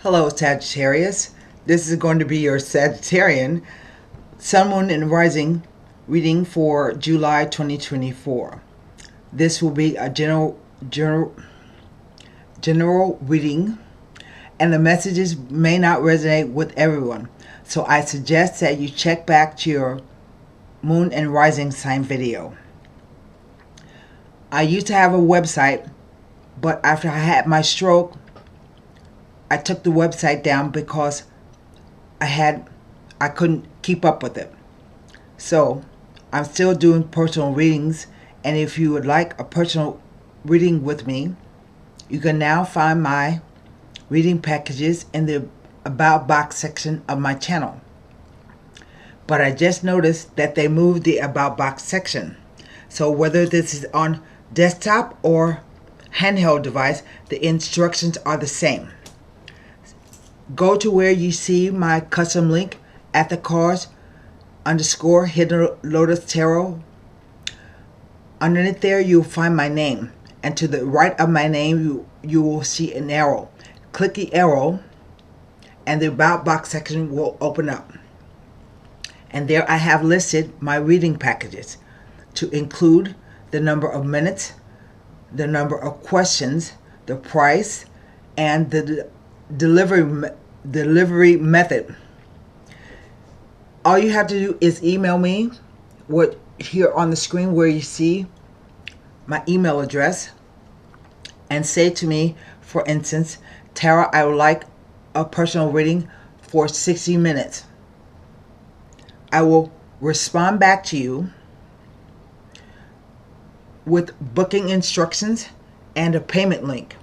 Hello, Sagittarius. This is going to be your Sagittarian Sun, Moon, and Rising reading for July 2024. This will be a general reading, and the messages may not resonate with everyone. So I suggest that you check back to your Moon and Rising sign video. I used to have a website, but after I had my stroke, I took the website down because I couldn't keep up with it. So I'm still doing personal readings, and if you would like a personal reading with me, you can now find my reading packages in the About Box section of my channel. But I just noticed that they moved the About Box section. So whether this is on desktop or handheld device, the instructions are the same. Go to where you see my custom link at the cards _ Hidden Lotus Tarot. Underneath there, you'll find my name. And to the right of my name, you will see an arrow. Click the arrow, and the About Box section will open up. And there I have listed my reading packages to include the number of minutes, the number of questions, the price, and the delivery method. All you have to do is email me here on the screen where you see my email address, and say to me, for instance, Tara, I would like a personal reading for 60 minutes. I will respond back to you with booking instructions and a payment link.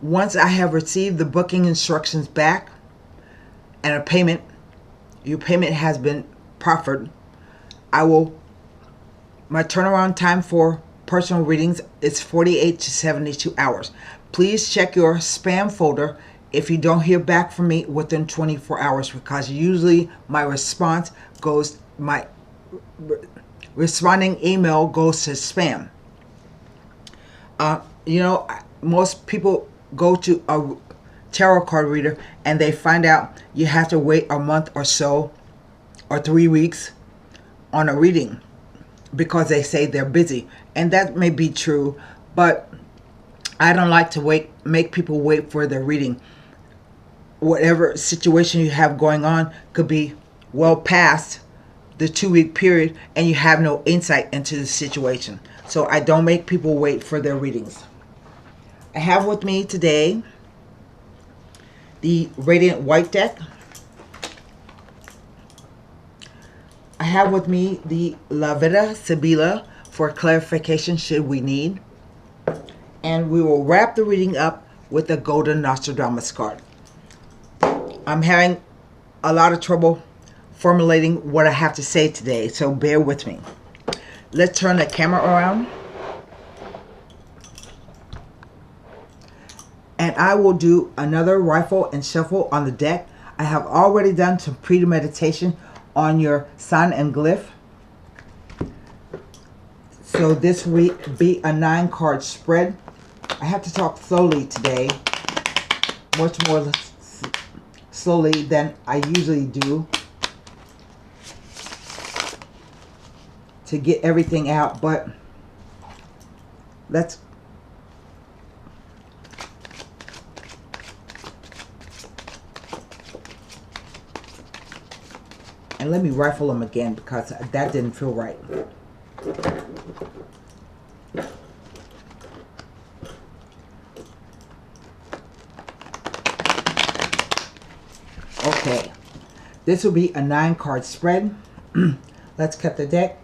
Once I have received the booking instructions back and a payment, your payment has been proffered, my turnaround time for personal readings is 48 to 72 hours. Please check your spam folder if you don't hear back from me within 24 hours, because usually my responding email goes to spam. Most people go to a tarot card reader and they find out you have to wait a month or so, or 3 weeks on a reading, because they say they're busy. And that may be true, but I don't like to make people wait for their reading. Whatever situation you have going on could be well past the 2-week period, and you have no insight into the situation. So I don't make people wait for their readings. I have with me today the Radiant White deck. I have with me the La Vida Sibila for clarification should we need. And we will wrap the reading up with the Golden Nostradamus card. I'm having a lot of trouble formulating what I have to say today, so bear with me. Let's turn the camera around. And I will do another rifle and shuffle on the deck. I have already done some premeditation on your sign and glyph. So this will be a 9-card spread. I have to talk slowly today, much more slowly than I usually do, to get everything out, but and let me rifle them again, because that didn't feel right. Okay, this will be a 9-card spread. Let's cut the deck.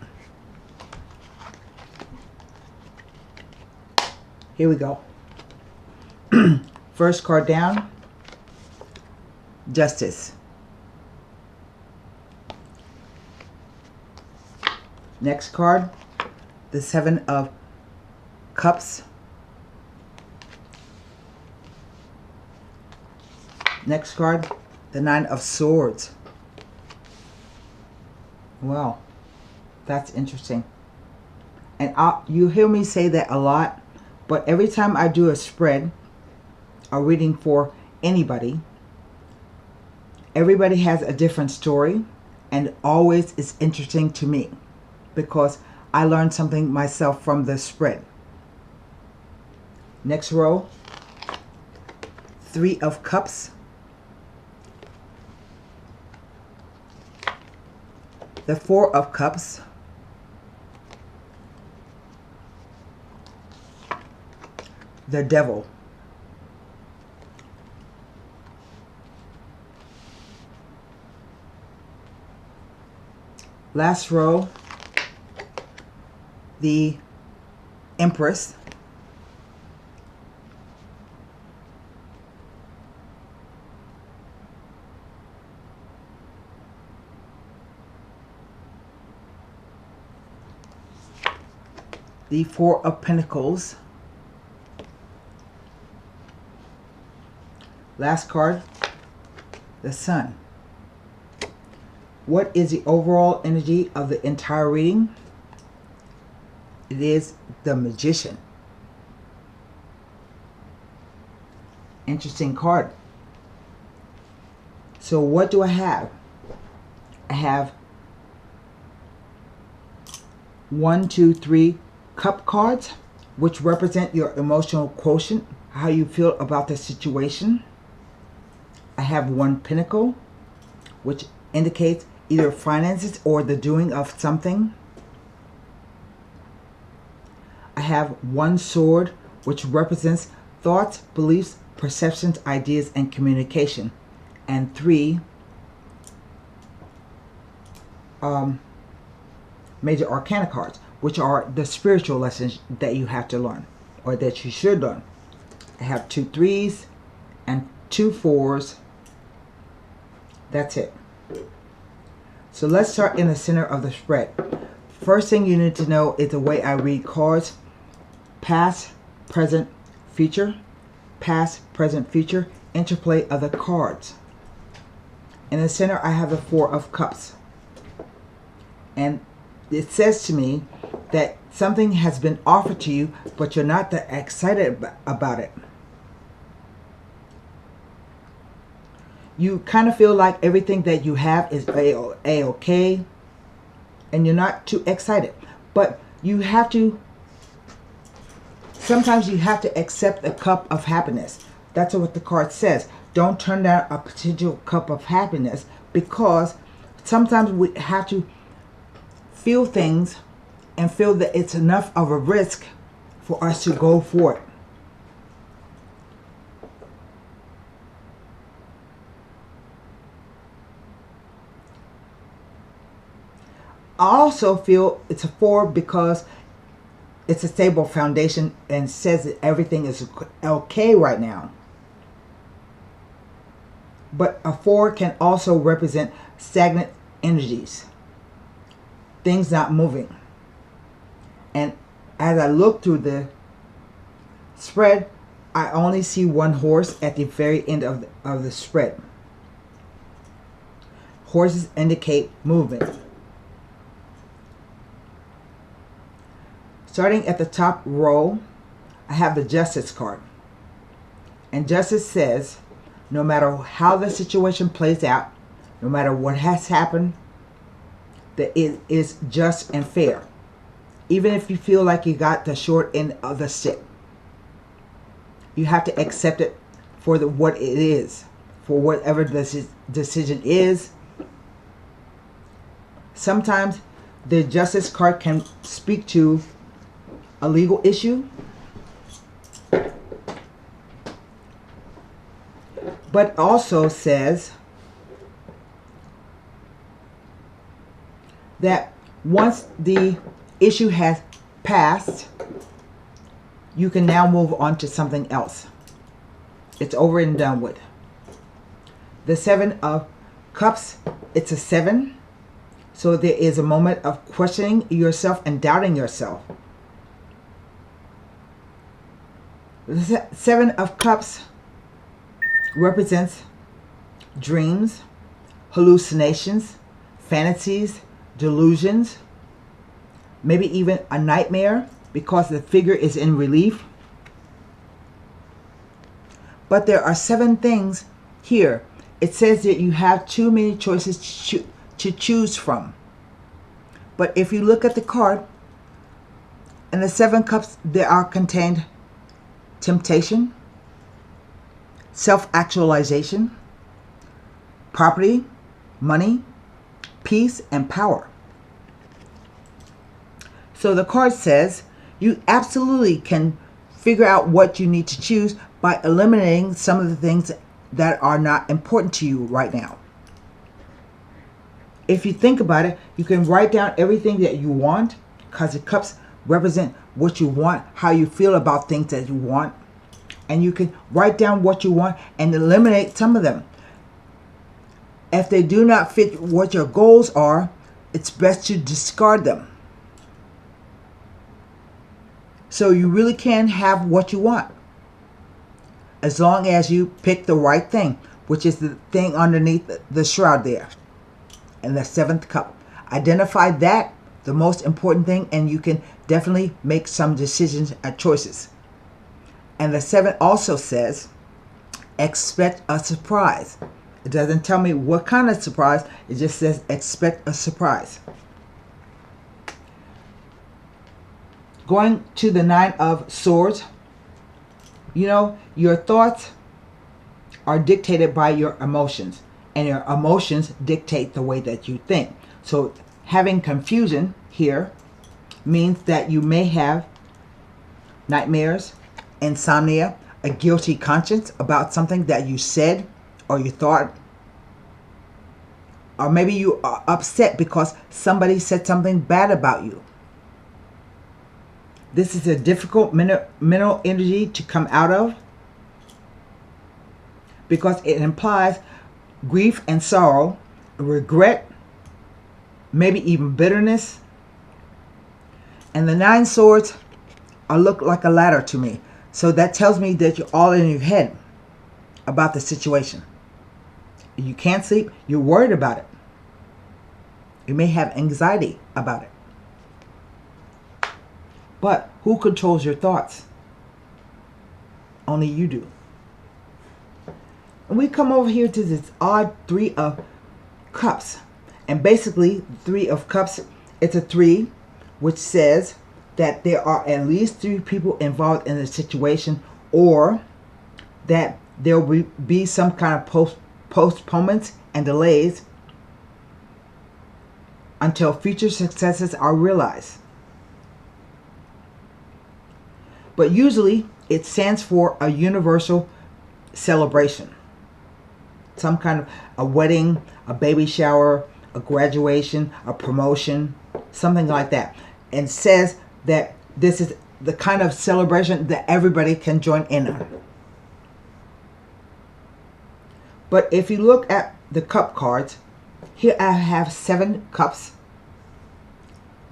Here we go. First card down, Justice. Next card, the 7 of Cups. Next card, the 9 of Swords. Wow, that's interesting. And you hear me say that a lot, but every time I do a spread, a reading for anybody. Everybody has a different story, and always is interesting to me because I learned something myself from the spread. Next row, 3 of Cups, the 4 of Cups, the Devil, last row, the Empress, the 4 of Pentacles, last card, the Sun. What is the overall energy of the entire reading? It is the Magician. Interesting card. So what do I have? I have 1, 2, 3 cup cards, which represent your emotional quotient, how you feel about the situation. I have 1 pentacle, which indicates either finances or the doing of something. I have 1 sword, which represents thoughts, beliefs, perceptions, ideas, and communication. And 3 major arcana cards, which are the spiritual lessons that you have to learn, or that you should learn. I have 2 3s and 2 4s. That's it. So let's start in the center of the spread. First thing you need to know is the way I read cards: past, present, future, past, present, future, interplay of the cards. In the center, I have the 4 of Cups. And it says to me that something has been offered to you, but you're not that excited about it. You kind of feel like everything that you have is a-okay, and you're not too excited. But you have to, sometimes you have to accept a cup of happiness. That's what the card says. Don't turn down a potential cup of happiness, because sometimes we have to feel things and feel that it's enough of a risk for us to go for it. I also feel it's a 4 because it's a stable foundation and says that everything is okay right now. But a 4 can also represent stagnant energies, things not moving. And as I look through the spread, I only see 1 horse at the very end of the spread. Horses indicate movement. Starting at the top row, I have the Justice card. And Justice says, no matter how the situation plays out, no matter what has happened, that it is just and fair. Even if you feel like you got the short end of the stick, you have to accept it for what it is, for whatever the decision is. Sometimes the Justice card can speak to a legal issue, but also says that once the issue has passed, you can now move on to something else. It's over and done with. The 7 of Cups, it's a 7. So there is a moment of questioning yourself and doubting yourself. The 7 of Cups represents dreams, hallucinations, fantasies, delusions, maybe even a nightmare, because the figure is in relief. But there are 7 things here. It says that you have too many choices to choose from. But if you look at the card, in the 7 cups, there are contained temptation, self-actualization, property, money, peace, and power. So the card says you absolutely can figure out what you need to choose by eliminating some of the things that are not important to you right now. If you think about it, you can write down everything that you want, because the cups represent what you want, how you feel about things that you want. And you can write down what you want and eliminate some of them. If they do not fit what your goals are, it's best to discard them. So you really can have what you want, as long as you pick the right thing, which is the thing underneath the shroud there. And the 7th cup. Identify that, the most important thing, and you can definitely make some decisions and choices. And the 7 also says, expect a surprise. It doesn't tell me what kind of surprise. It just says expect a surprise. Going to the 9 of Swords, you know, your thoughts are dictated by your emotions, and your emotions dictate the way that you think. So having confusion here means that you may have nightmares, insomnia, a guilty conscience about something that you said or you thought. Or maybe you are upset because somebody said something bad about you. This is a difficult mental energy to come out of, because it implies grief and sorrow, regret, maybe even bitterness. And the 9 swords look like a ladder to me. So that tells me that you're all in your head about the situation. You can't sleep. You're worried about it. You may have anxiety about it. But who controls your thoughts? Only you do. And we come over here to this odd 3 of Cups. And basically, 3 of Cups, it's a 3, which says that there are at least 3 people involved in the situation, or that there will be some kind of postponements and delays until future successes are realized. But usually it stands for a universal celebration. Some kind of a wedding, a baby shower, a graduation, a promotion, something like that. And says that this is the kind of celebration that everybody can join in on. But if you look at the cup cards, here I have 7 cups,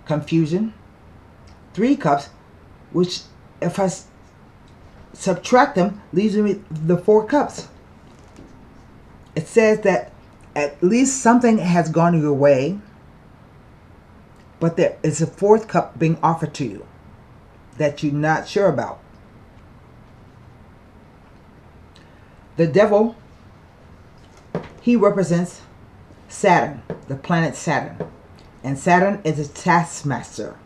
confusion, 3 cups, which if I subtract them, leaves me the 4 cups. It says that at least something has gone your way, but there is a 4th cup being offered to you that you're not sure about. The devil, he represents Saturn, the planet Saturn. And Saturn is a taskmaster.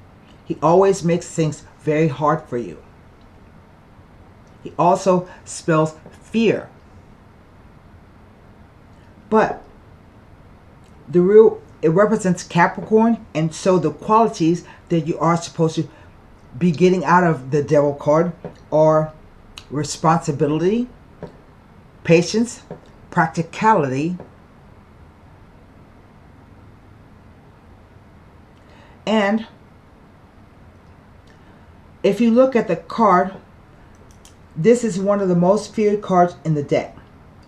He always makes things very hard for you. He also spells fear. But it represents Capricorn, and so the qualities that you are supposed to be getting out of the devil card are responsibility, patience, practicality, and if you look at the card, this is one of the most feared cards in the deck.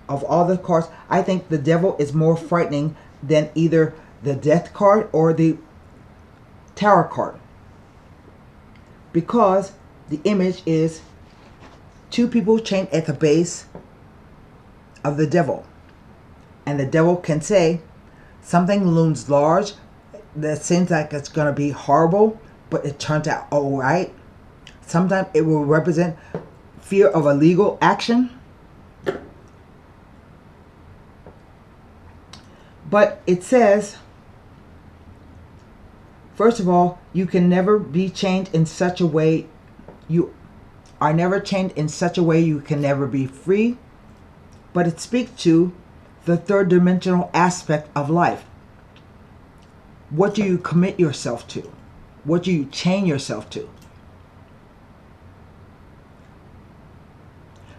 Of all the cards, I think the devil is more frightening than either the death card or the tower card, because the image is 2 people chained at the base of the devil. And the devil can say something looms large that seems like it's going to be horrible, but it turns out all right. Sometimes it will represent fear of a legal action. But it says, first of all, you can never be changed in such a way. You are never changed in such a way you can never be free. But it speaks to the third dimensional aspect of life. What do you commit yourself to? What do you chain yourself to?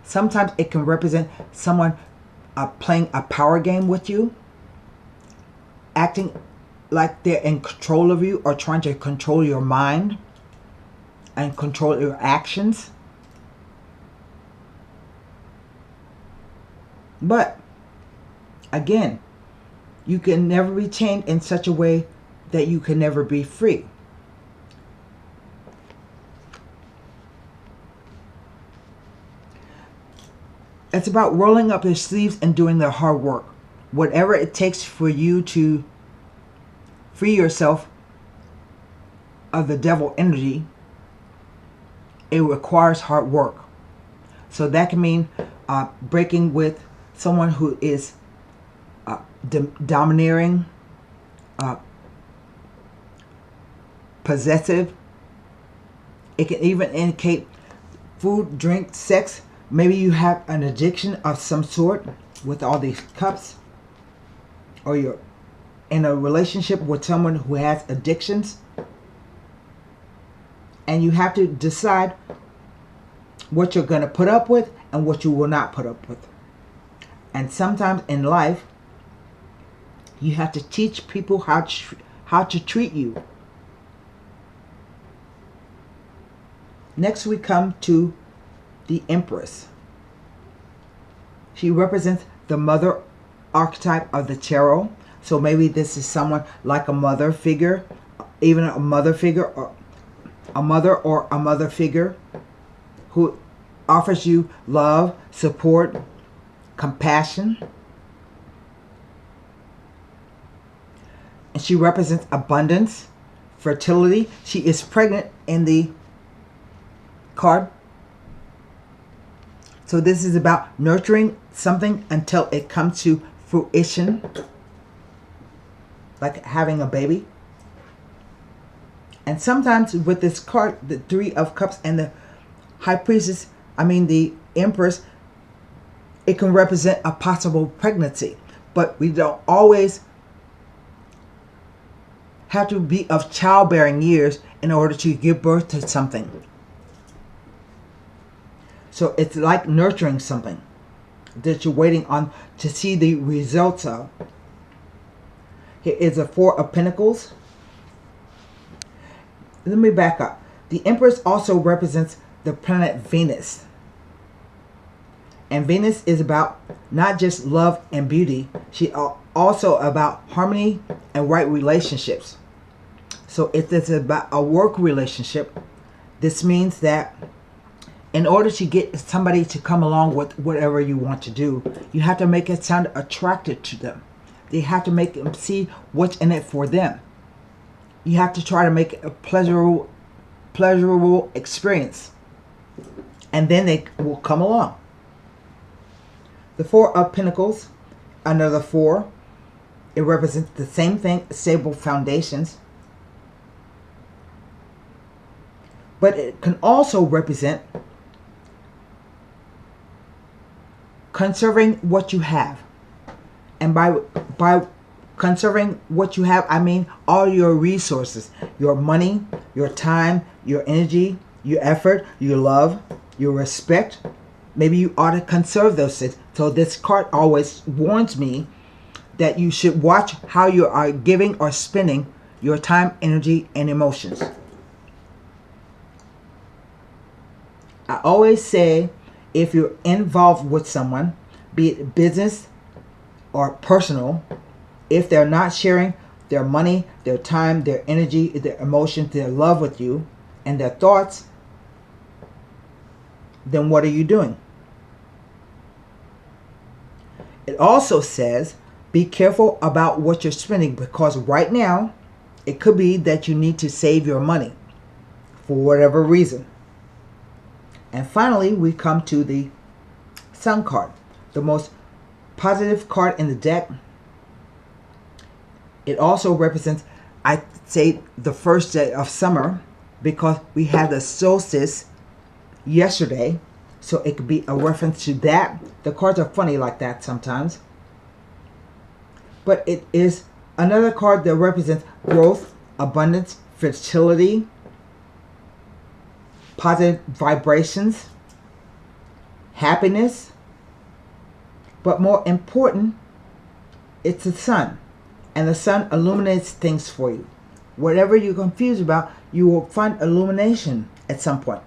Sometimes it can represent someone playing a power game with you, acting like they're in control of you or trying to control your mind and control your actions. But again, you can never be chained in such a way that you can never be free. It's about rolling up your sleeves and doing the hard work. Whatever it takes for you to free yourself of the devil energy, it requires hard work. So that can mean breaking with someone who is domineering, possessive. It can even indicate food, drink, sex. Maybe you have an addiction of some sort with all these cups, or you're in a relationship with someone who has addictions, and you have to decide what you're going to put up with and what you will not put up with. And sometimes in life, you have to teach people how to treat you. Next we come to the Empress. She represents the mother archetype of the tarot. So maybe this is someone like a mother figure, even a mother figure, or a mother figure who offers you love, support, compassion. And she represents abundance, fertility. She is pregnant in the card. So this is about nurturing something until it comes to fruition, like having a baby. And sometimes with this card, the Three of Cups and the High Priestess, the Empress, it can represent a possible pregnancy. But we don't always have to be of childbearing years in order to give birth to something. So it's like nurturing something that you're waiting on to see the results of. Here is a Four of Pentacles. Let me back up. The Empress also represents the planet Venus. And Venus is about not just love and beauty. She also about harmony and right relationships. So if it's about a work relationship, this means that in order to get somebody to come along with whatever you want to do, you have to make it sound attractive to them. They have to make them see what's in it for them. You have to try to make it a pleasurable experience. And then they will come along. The Four of Pentacles, another four. It represents the same thing, stable foundations. But it can also represent conserving what you have. And by conserving what you have, I mean all your resources, your money, your time, your energy, your effort, your love, your respect. Maybe you ought to conserve those things. So this card always warns me that you should watch how you are giving or spending your time, energy, and emotions. I always say, if you're involved with someone, be it business or personal, if they're not sharing their money, their time, their energy, their emotions, their love with you, and their thoughts, then what are you doing? It also says, be careful about what you're spending, because right now, it could be that you need to save your money for whatever reason. And finally, we come to the Sun card, the most positive card in the deck. It also represents, I say, the first day of summer, because we had the solstice yesterday. So it could be a reference to that. The cards are funny like that sometimes. But it is another card that represents growth, abundance, fertility, positive vibrations, happiness. But more important, it's the sun. And the sun illuminates things for you. Whatever you're confused about, you will find illumination at some point.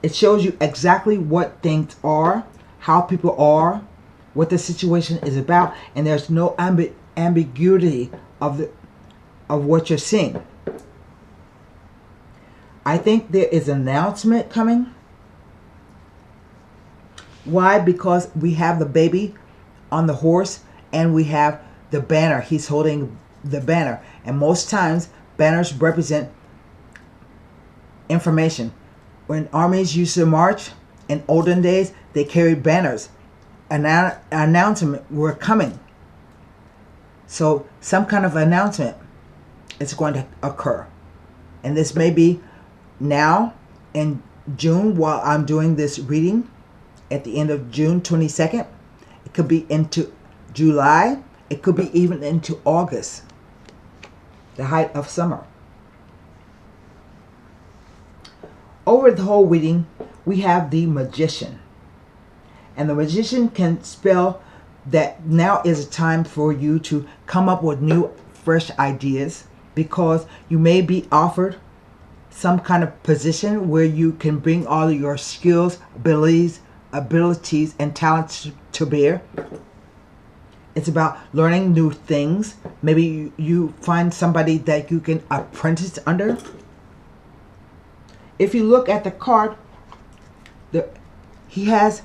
It shows you exactly what things are, how people are, what the situation is about, and there's no ambiguity of what you're seeing. I think there is an announcement coming. Why? Because we have the baby on the horse and we have the banner. He's holding the banner. And most times, banners represent information. When armies used to march in olden days, they carried banners. An announcement, we're coming. So some kind of announcement is going to occur. And this may be now in June while I'm doing this reading at the end of June 22nd. It could be into July. It could be even into August, the height of summer. Over the whole reading, we have the Magician. And the Magician can spell that now is a time for you to come up with new, fresh ideas, because you may be offered some kind of position where you can bring all of your skills, abilities, and talents to bear. It's about learning new things. Maybe you find somebody that you can apprentice under. If you look at the card, he has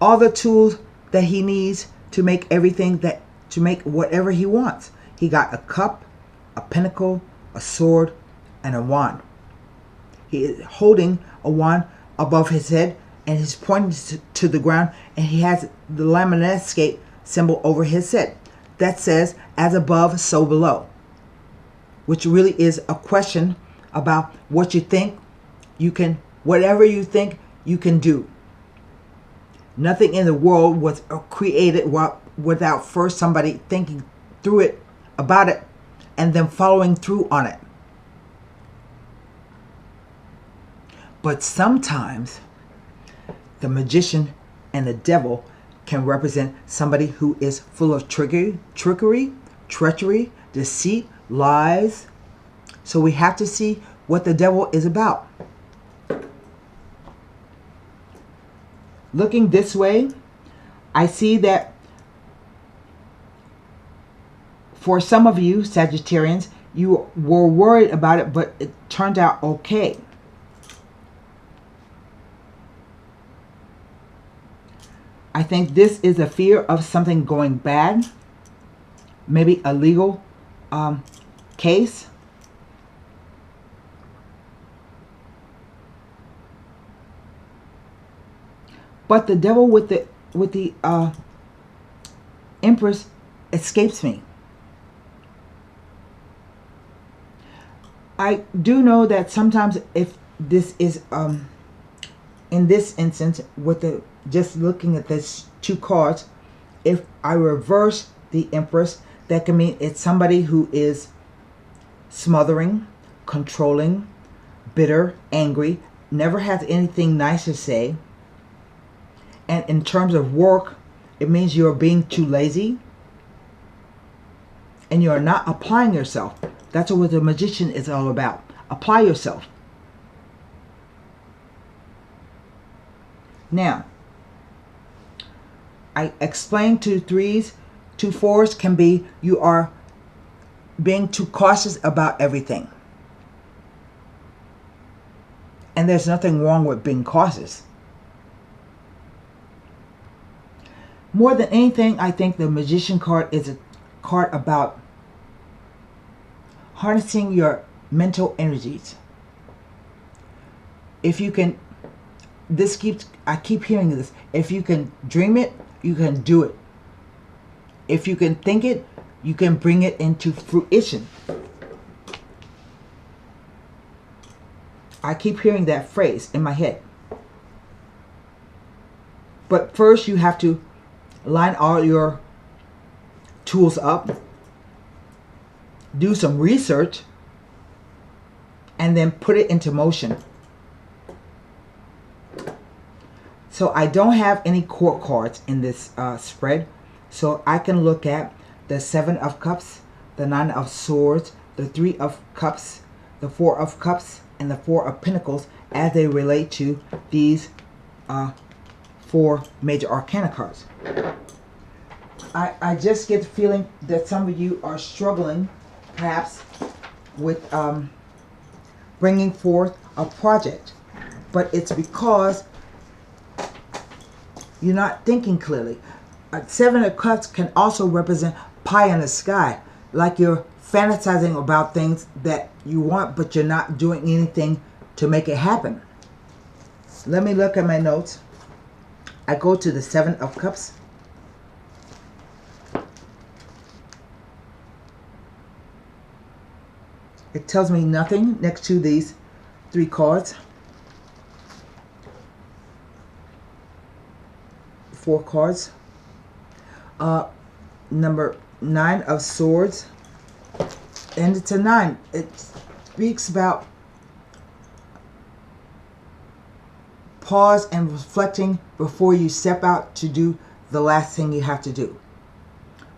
all the tools that he needs to make to make whatever he wants. He got a cup, a pentacle, a sword, and a wand. He is holding a wand above his head, and he's pointing to the ground, and he has the Lamanescape symbol over his head that says, as above, so below, which really is a question about what you think you can, whatever you think you can do. Nothing in the world was created without first somebody thinking through it, about it, and then following through on it. But sometimes the magician and the devil can represent somebody who is full of trickery, treachery, deceit, lies. So we have to see what the devil is about. Looking this way, I see that for some of you Sagittarians, you were worried about it, but it turned out okay. I think this is a fear of something going bad, maybe a legal case. But the devil with the Empress escapes me. I do know that sometimes if this is in this instance with the just looking at these two cards, if I reverse the Empress, that can mean it's somebody who is smothering, controlling, bitter, angry, never has anything nice to say. And in terms of work, it means you're being too lazy and you're not applying yourself. That's what the Magician is all about. Apply yourself. Now, I explained 2 3s, 2 4s can be you are being too cautious about everything. And there's nothing wrong with being cautious. More than anything, I think the Magician card is a card about harnessing your mental energies. If you can, I keep hearing this, if you can dream it, you can do it. If you can think it, you can bring it into fruition. I keep hearing that phrase in my head. But first you have to line all your tools up, do some research, and then put it into motion. So I don't have any court cards in this spread. So I can look at the 7 of Cups, the 9 of Swords, the 3 of Cups, the 4 of Cups, and the 4 of Pentacles as they relate to these 4 major arcana cards. I just get the feeling that some of you are struggling perhaps with bringing forth a project, but it's because you're not thinking clearly. 7 of Cups can also represent pie in the sky, like you're fantasizing about things that you want, but you're not doing anything to make it happen. Let me look at my notes. I go to the 7 of Cups. It tells me nothing next to these 3 cards. 4 cards. Number 9 of Swords. And it's a 9. It speaks about pause and reflecting before you step out to do the last thing you have to do.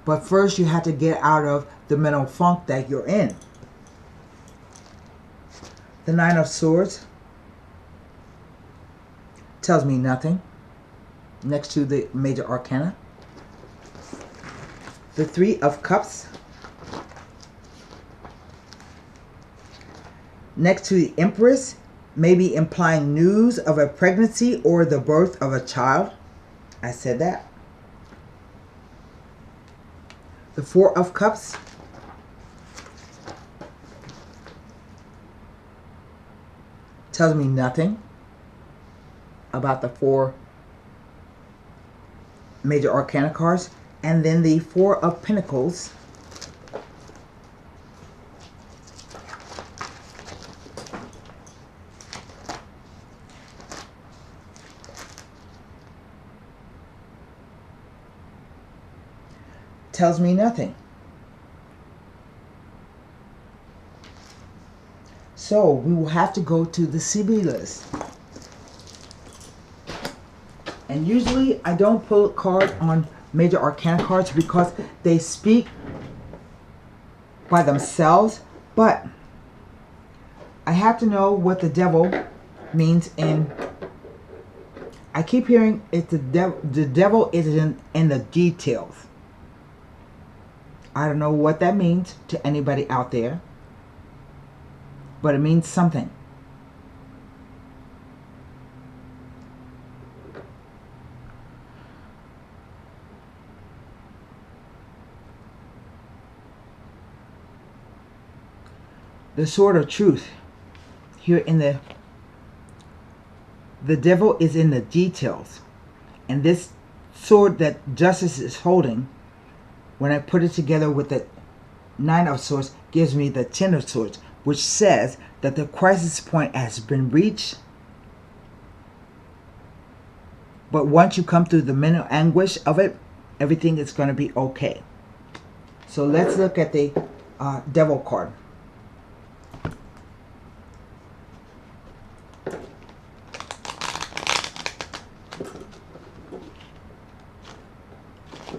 But first you have to get out of the mental funk that you're in. The 9 of Swords tells me nothing next to the major arcana. The 3 of Cups next to the Empress, maybe implying news of a pregnancy or the birth of a child. I said that. The 4 of Cups tells me nothing about the 4 major arcana cards. And then the 4 of Pentacles tells me nothing. So we will have to go to the CB list. And usually I don't pull a card on major arcana cards because they speak by themselves, but I have to know what the devil means in. I keep hearing it's the devil is in the details. I don't know what that means to anybody out there, but it means something. The sword of truth here in the devil is in the details, and this sword that justice is holding, when I put it together with the 9 of Swords, gives me the 10 of Swords, which says that the crisis point has been reached, but once you come through the mental anguish of it, everything is going to be okay. So let's look at the devil card.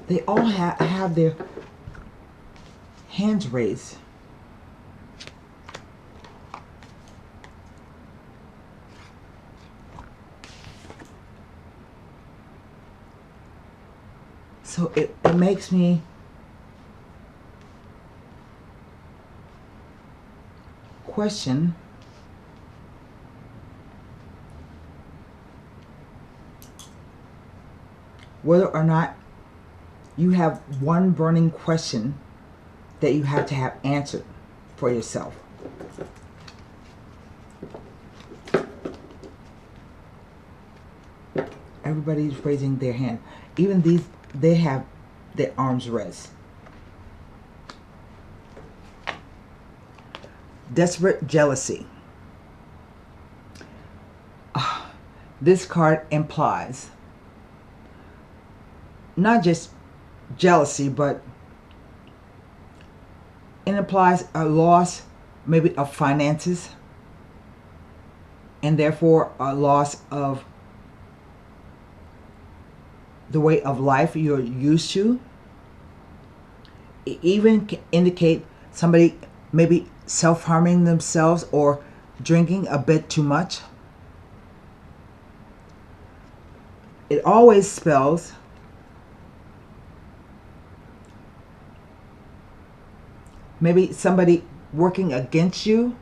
They all have their hands raised. So it makes me question whether or not you have one burning question that you have to have answered for yourself. Everybody's raising their hand. Even these, they have their arms rest. Desperate jealousy. This card implies not just jealousy, but it implies a loss maybe of finances, and therefore a loss of the way of life you're used to. It even can indicate somebody maybe self-harming themselves or drinking a bit too much. It always spells maybe somebody working against you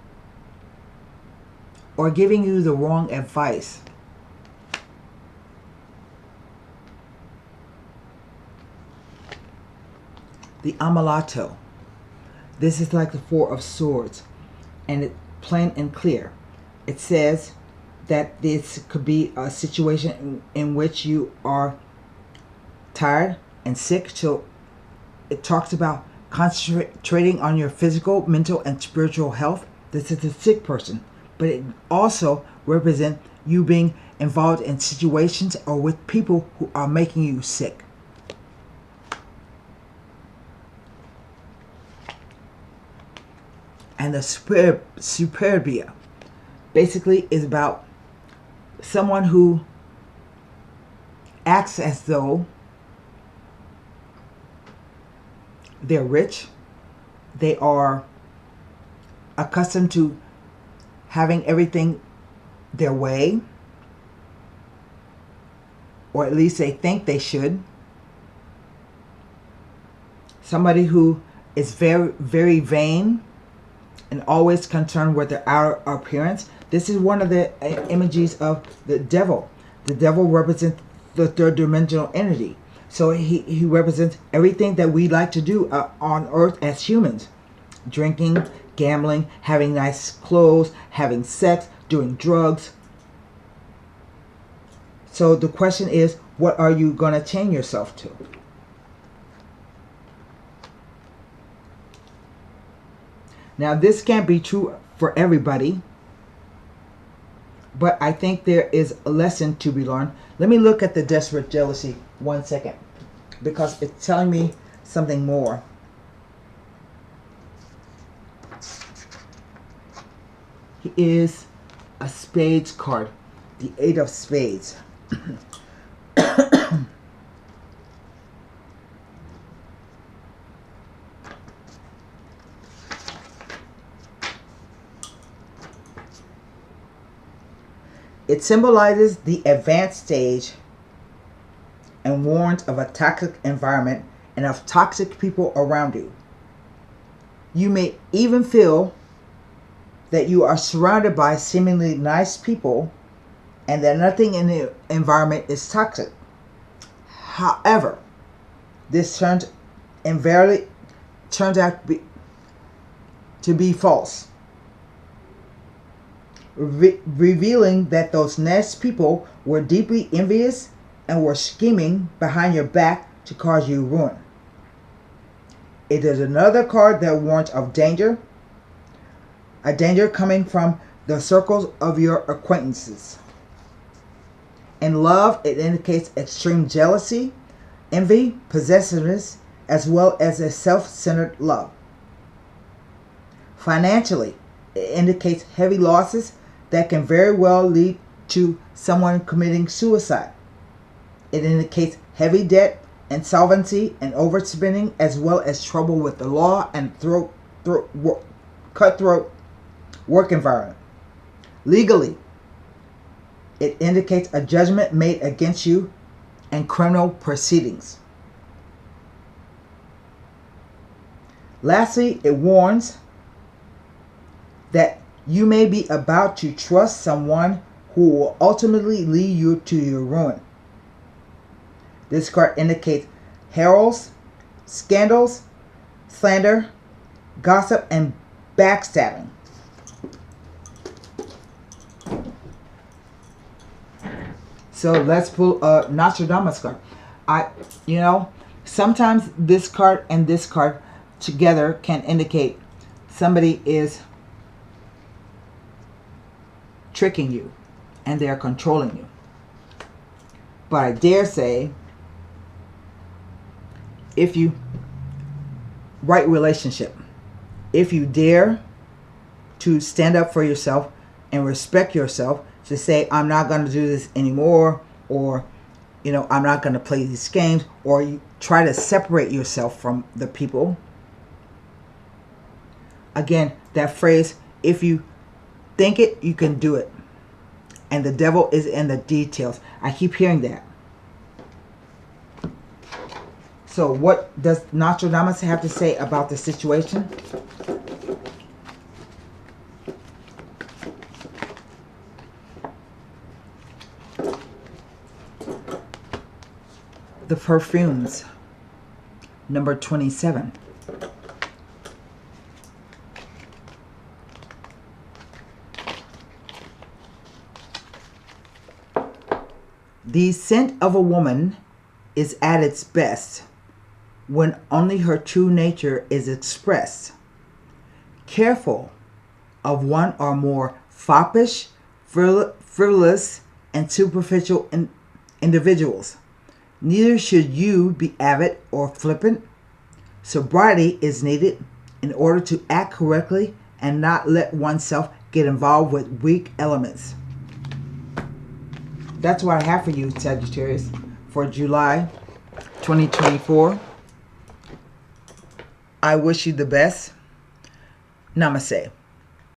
or giving you the wrong advice. The Amalato. This is like the Four of Swords, and it's plain and clear. It says that this could be a situation in which you are tired and sick. So it talks about concentrating on your physical, mental, and spiritual health. This is a sick person, but it also represents you being involved in situations or with people who are making you sick. And the Superbia basically is about someone who acts as though they're rich. They are accustomed to having everything their way, or at least they think they should. Somebody who is very, very vain and always concerned with their outer appearance. This is one of the images of the devil. The devil represents the third dimensional entity. So he represents everything that we like to do on earth as humans. Drinking, gambling, having nice clothes, having sex, doing drugs. So the question is, what are you going to chain yourself to? Now, this can't be true for everybody, but I think there is a lesson to be learned. Let me look at the desperate jealousy 1 second, because it's telling me something more. He is a spades card, the Eight of Spades. It symbolizes the advanced stage and warns of a toxic environment and of toxic people around you. You may even feel that you are surrounded by seemingly nice people and that nothing in the environment is toxic. However, this invariably turns out to be false, revealing that those nice people were deeply envious and were scheming behind your back to cause you ruin. It is another card that warns of danger, a danger coming from the circles of your acquaintances. In love, it indicates extreme jealousy, envy, possessiveness, as well as a self-centered love. Financially, it indicates heavy losses that can very well lead to someone committing suicide. It indicates heavy debt, insolvency, and overspending, as well as trouble with the law and cutthroat work environment. Legally, it indicates a judgment made against you and criminal proceedings. Lastly, it warns that you may be about to trust someone who will ultimately lead you to your ruin. This card indicates heralds, scandals, slander, gossip, and backstabbing. So let's pull a Nostradamus card. sometimes this card and this card together can indicate somebody is tricking you and they're controlling you. But I dare say, if you, right relationship, if you dare to stand up for yourself and respect yourself, to say, I'm not going to do this anymore, or, you know, I'm not going to play these games, or you try to separate yourself from the people. Again, that phrase, if you think it, you can do it. And the devil is in the details. I keep hearing that. So what does Nostradamus have to say about the situation? The perfumes, number 27. The scent of a woman is at its best when only her true nature is expressed. Careful of one or more foppish, frivolous, and superficial individuals. Neither should you be avid or flippant. Sobriety is needed in order to act correctly and not let oneself get involved with weak elements. That's what I have for you, Sagittarius, for July 2024. I wish you the best. Namaste.